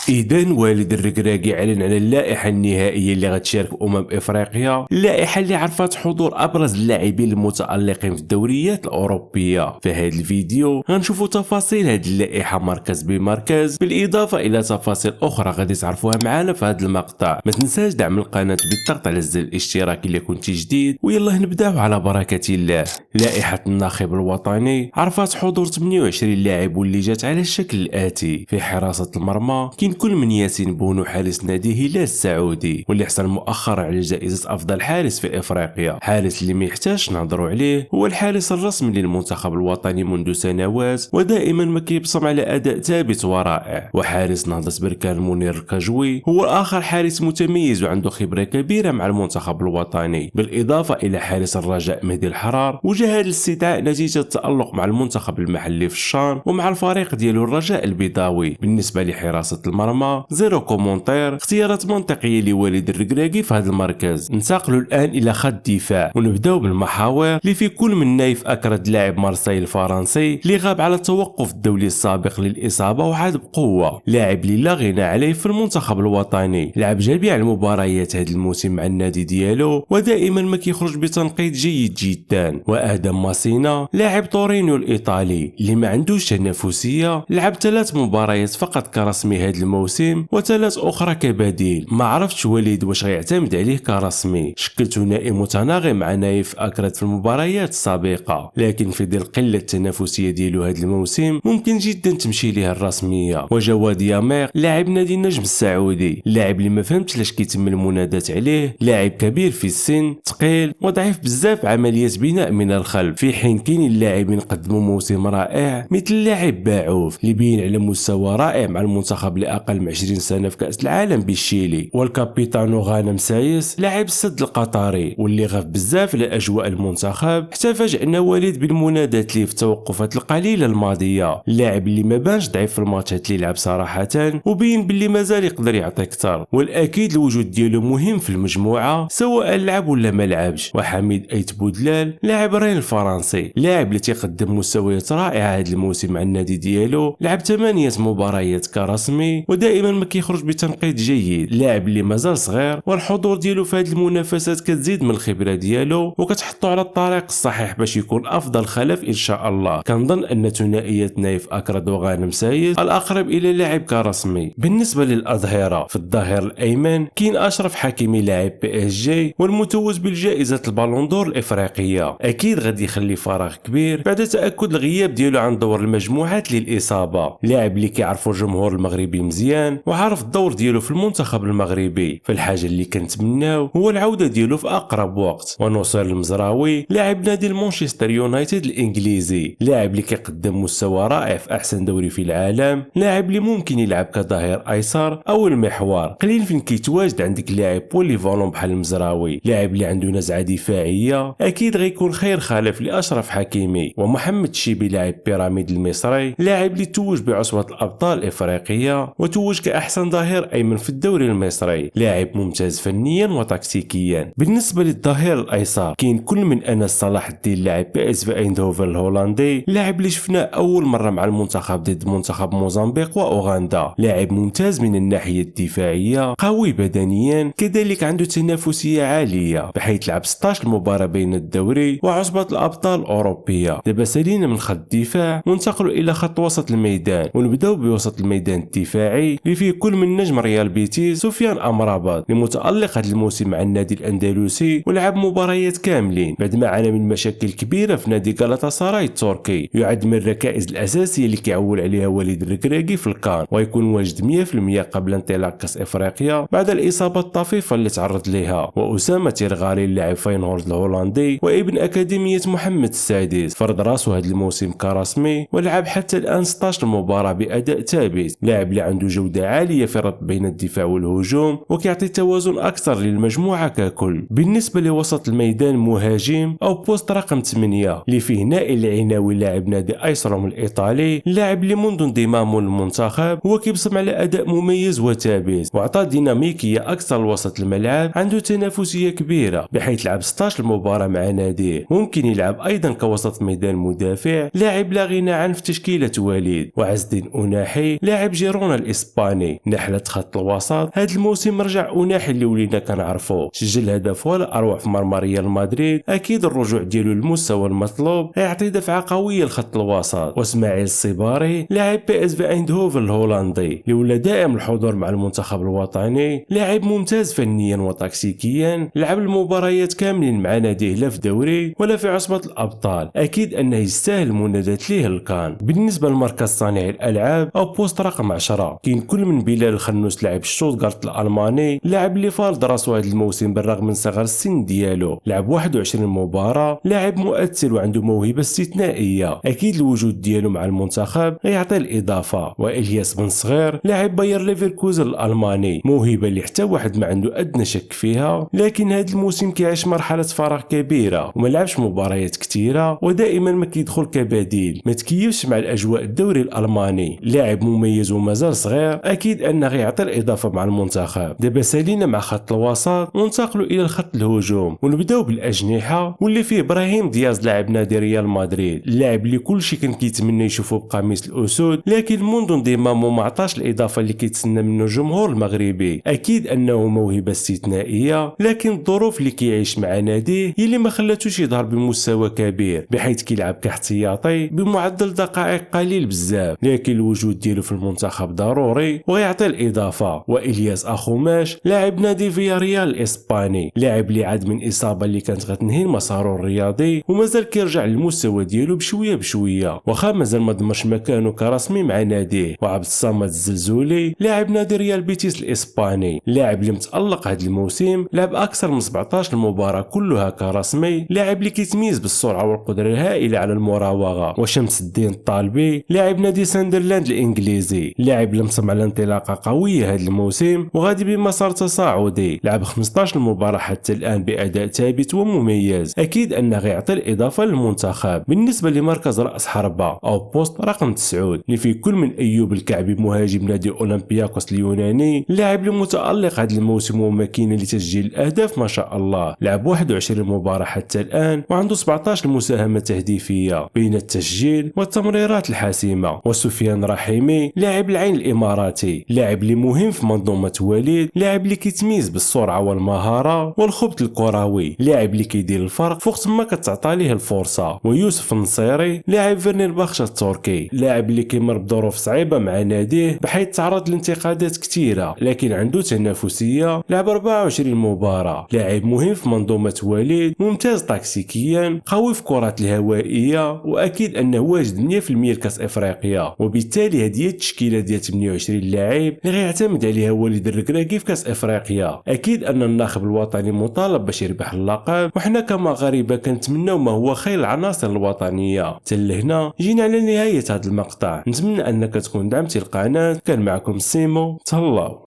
إذن والد الركراكي أعلن على اللائحة النهائية اللي غتشارك أفريقيا، اللائحة اللي عرفت حضور أبرز اللاعبين المتألقين في الدوريات الأوروبية. في هذا الفيديو غنشوفوا تفاصيل هذه اللائحة مركز بمركز، بالإضافة إلى تفاصيل أخرى غادي تعرفوها معنا في هذا المقطع. ما تنساش دعم القناة بالضغط على زر الاشتراك إلا كنتي جديد، ويلا نبداو على بركة الله. لائحة الناخب الوطني عرفت حضور 28 لاعب واللي جات على الشكل الآتي: في حراسة المرمى كاين كل من ياسين بونو حارس نادي هلال السعودي، واللي حصل مؤخرا على جائزة أفضل حارس في إفريقيا. حارس اللي ما يحتاجش نهضروا عليه، هو الحارس الرسمي للمنتخب الوطني منذ سنوات، ودائما ما كيبصم على أداء ثابت ورائع. وحارس نهضة بركان منير الكجوي هو آخر حارس متميز وعنده خبرة كبيرة مع المنتخب الوطني، بالإضافة إلى حارس الرجاء مهدي الحرار، وجاء هذا الاستدعاء نتيجة التألق مع المنتخب المحلي في الشان ومع الفريق ديالو الرجاء البيضاوي. بالنسبة لحراسة المرمى زيرو كومونتير، اختيارات منطقية لوالد الركراكي في هذا المركز. ننتقلوا الآن إلى خط دفاع ونبداو بالمحاور اللي في كل من نايف أكرد لاعب مارسيل الفرنسي اللي غاب على التوقف الدولي السابق للإصابة وعاد بقوة، لاعب اللي لا غنى عليه في المنتخب الوطني. لعب جميع المباريات هذا الموسم مع النادي ديالو ودائما ما كيخرج بتنقيط جيد جدا. وآدم ماسينا لاعب تورينيو الإيطالي اللي ما عندوش تنافسية، لعب 3 مباريات فقط كرسمي هذا الموسم و3 أخرى كبديل. ما عرفتش وليد واش غيعتمد عليه كرسمي، شكل ثنائي متناغم مع نايف أكرد في المباريات السابقة، لكن في ظل قلة التنافسية ديالو هذا الموسم ممكن جدا تمشي ليه الرسمية. وجواد يامير لاعب نادي النجم السعودي، لاعب اللي ما فهمتش لاش كيتم المنادات عليه، لاعب كبير في السن، ثقيل وضعيف بزاف في عمليات بناء من الخلف، في حين كاين اللاعبين قدموا موسم رائع مثل اللاعب باعوف اللي بين على مستوى رائع مع المنتخب لأقل من 20 سنة في كأس العالم بالشيلي. والكابيتانو غانم سايس لاعب السد القطري واللي غاف بزاف على أجواء المنتخب، حتى فاجئنا وليد بالمنادات ليه في التوقفات القليلة الماضية. اللاعب اللي ما بانش ضعيف في الماتشات اللي لعب صراحة، وبين باللي مازال يقدر يعطي اكثر، والاكيد الوجود ديالو مهم في المجموعة سواء لعب ولا ما لعبش. وحميد ايت بودلال لاعب رين الفرنسي، لاعب اللي تيقدم مستويات رائعة هذا الموسم مع النادي ديالو، لعب 8 مباريات كرسمي ودائما ما كيخرج بتنقيط جيد. لاعب اللي مازال صغير والحضور ديالو في هذه المنافسات كتزيد من الخبرة ديالو وكتحطو على الطريق الصحيح باش يكون افضل خلف ان شاء الله. كنظن ان ثنائية نايف اكرد وغانم سايس الاقرب الى لاعب كرسمي. بالنسبة للأظهرة، في الظهير الأيمن كاين أشرف حكيمي لاعب بي اس جي والمتوج بالجائزة البالون دور الإفريقية، أكيد غادي يخلي فراغ كبير بعد تأكد الغياب ديالو عن دور المجموعات للإصابة. لاعب اللي كيعرفو الجمهور المغربي مزيان وعارف الدور ديالو في المنتخب المغربي، فالحاجة اللي كنتمناو هو العودة ديالو في أقرب وقت. ونصير المزراوي لاعب نادي مانشستر يونايتد الإنجليزي، لاعب اللي كيقدم مستوى رائع في أحسن دوري في العالم، لاعب اللي ممكن يلعب كظهير ايسر او المحور. قليل فين كيتواجد عندك لاعب بوليفالون بحال المزراوي، لاعب اللي عنده نزعه دفاعيه، اكيد غيكون خير خلف لاشرف حكيمي. ومحمد شيبي لاعب بيراميد المصري، لاعب اللي توج بعصبه الابطال الافريقيه وتوج كاحسن ظهير ايمن في الدوري المصري، لاعب ممتاز فنيا وتكتيكيا. بالنسبه للظهير الايسر كاين كل من انس صلاح الدين لاعب بي اس في ايندهوفن الهولندي، لاعب اللي شفناه اول مره مع المنتخب ضد منتخب موزمبيق واوغندا، لاعب ممتاز من الناحية الدفاعية، قوي بدنيا، كذلك عنده تنافسية عالية بحيث لعب 16 مباراة بين الدوري وعصبة الأبطال الأوروبية. دابا سالينا من خط الدفاع وننتقلوا إلى خط وسط الميدان ونبداو بوسط الميدان الدفاعي اللي فيه كل من نجم ريال بيتيس سفيان أمرابط المتألق هذا الموسم مع النادي الأندلسي ولعب مباريات كاملين بعد ما عانى من مشاكل كبيرة في نادي غالاطاساراي التركي. يعد من الركائز الأساسية اللي كيعول عليها وليد الركراكي في الكان ويكون واجد 100% قبل انطلاق كاس افريقيا بعد الاصابه الطفيفه اللي تعرض لها. واسامه تيرغالي اللاعب فاينورد الهولندي وابن اكاديميه محمد السادس فرض راسه هذا الموسم كرسمي ولعب حتى الان 16 مباراه باداء ثابت، لاعب اللي عنده جوده عاليه في الربط بين الدفاع والهجوم وكيعطي توازن اكثر للمجموعه ككل. بالنسبه لوسط الميدان مهاجم او بوست رقم 8 اللي فيه نائل العناوي لاعب نادي ايسروم الايطالي، اللاعب اللي منذ انضمامه للمنتخب هو كيبصم على اداء مميز وثابت وعطى ديناميكيه اكثر لوسط الملعب، عنده تنافسيه كبيره بحيث لعب 16 مباراه مع ناديه، ممكن يلعب ايضا كوسط ميدان مدافع، لاعب لا غنى عنه في تشكيله وليد. وعز الدين أناحي لاعب جيرونا الاسباني ناحية خط الوسط. هذا الموسم رجع أوناحي اللي ولينا كنعرفو، سجل هدف ولا اروع في مرمى ريال مدريد. اكيد الرجوع ديالو للمستوى المطلوب غيعطي دفعه قويه لخط الوسط. واسماعيل الصباري لاعب بي اس في ايندهوفن الهولندي اللي ولا دائم الحضور مع المنتخب الوطني، لاعب ممتاز فنيا وتكتيكيا، لعب المباريات كاملين مع ناديه لا في دوري ولا في عصبه الابطال. اكيد انه يستاهل منادات ليه الكان. بالنسبه لمركز صانع الالعاب او بوست رقم 10 كاين كل من بلال الخنوس لاعب شتوتغارت الالماني، لاعب اللي فارض راسو هذا الموسم بالرغم من صغر السن ديالو، لعب 21 مباراه، لاعب مؤثر وعنده موهبه استثنائيه. اكيد الوجود ديالو مع المنتخب غيعطي الاضافه. والياس بن صغير لاعب باير ليفركوزن الالماني، موهبه اللي حتى واحد ما عنده ادنى شك فيها، لكن هذا الموسم كيعيش مرحله فراغ كبيره وما لعبش مباريات كثيره ودائما ما كيدخل كبديل، ما تكيفش مع الاجواء الدوري الالماني. لاعب مميز ومازال صغير، اكيد انه غيعطي الاضافه مع المنتخب. دابا سالينا مع خط الوسط وننتقلوا الى الخط الهجوم ونبداو بالاجنحه واللي فيه ابراهيم دياز لاعب نادي ريال مدريد، اللاعب اللي كلشي كان كيتمنى يشوفه بقميص الاسود، لكن منذ انضمامه ما عطاش الاضافه اللي كيتسنى منه الجمهور المغربي. اكيد انه موهبه استثنائيه، لكن الظروف اللي كيعيش مع ناديه هي اللي ما خلاتوش يظهر بمستوى كبير، بحيث كيلعب كاحتياطي بمعدل دقائق قليل بزاف، لكن الوجود ديالو في المنتخب ضروري ويعطي الاضافه. والياس اخوماش لاعب نادي فياريال الاسباني، لاعب اللي عاد من اصابه اللي كانت غتنهي مساره الرياضي ومازال كيرجع للمستوى ديالو بشويه بشويه، واخا مازال ما ضمنش مكانه كرسمي مع ناديه. وعبد الصمد الزلزولي لاعب نادي ريال بيتيس الاسباني، لاعب اللي متالق هذا الموسم، لعب اكثر من 17 مباراه كلها كرسمي، لاعب اللي كيتميز بالسرعه والقدره الهائله على المراوغه. وشمس الدين الطالبي لاعب نادي ساندرلاند الانجليزي، لاعب اللي مصمم على انطلاقه قويه هذا الموسم وغادي بمسار تصاعدي، لعب 15 مباراه حتى الان باداء ثابت ومميز. اكيد انه غيعطي الاضافه للمنتخب. بالنسبه لمركز راس حربه او بوست رقم 9 اللي فيه كل من ايوب الكعبي مهاجم نادي اولمبياكوس اليوناني، لاعب المتالق هذا الموسم وماكينه لتسجيل الاهداف ما شاء الله، لعب 21 مباراه حتى الان وعنده 17 مساهمه تهديفيه بين التسجيل والتمريرات الحاسمه. وسفيان رحيمي لاعب العين الاماراتي، لاعب اللي مهم في منظومه وليد، لاعب اللي كيتميز بالسرعه والمهاره والخبط الكروي، لاعب اللي كيدير الفرق فوقت ما كتعطى ليه الفرصه. ويوسف النصيري لاعب فيرنرباخشة التركي، لاعب اللي كيمر بظروف صعيبه مع ناديه بحيث تعرض لانتقادات كثيره، لكن عنده تنافسيه، لعب 24 مباراه، لاعب مهم في منظومه وليد، ممتاز تكتيكيا، قوي في الكرات الهوائيه، واكيد انه واجد 100% لكاس افريقيا. وبالتالي هذه هي التشكيله ديال 28 لاعب اللي غيعتمد عليها وليد الركراكي في كاس افريقيا. اكيد ان الناخب الوطني مطالب باش يربح اللقب، وحنا كمغاربه كنتمناو ما هو خير العناصر الوطنيه. حتى لهنا جينا على نهايه هذا المقطع، نتمنى انك تكون دعمتي القناه. كان معكم سيمو، تهلاو.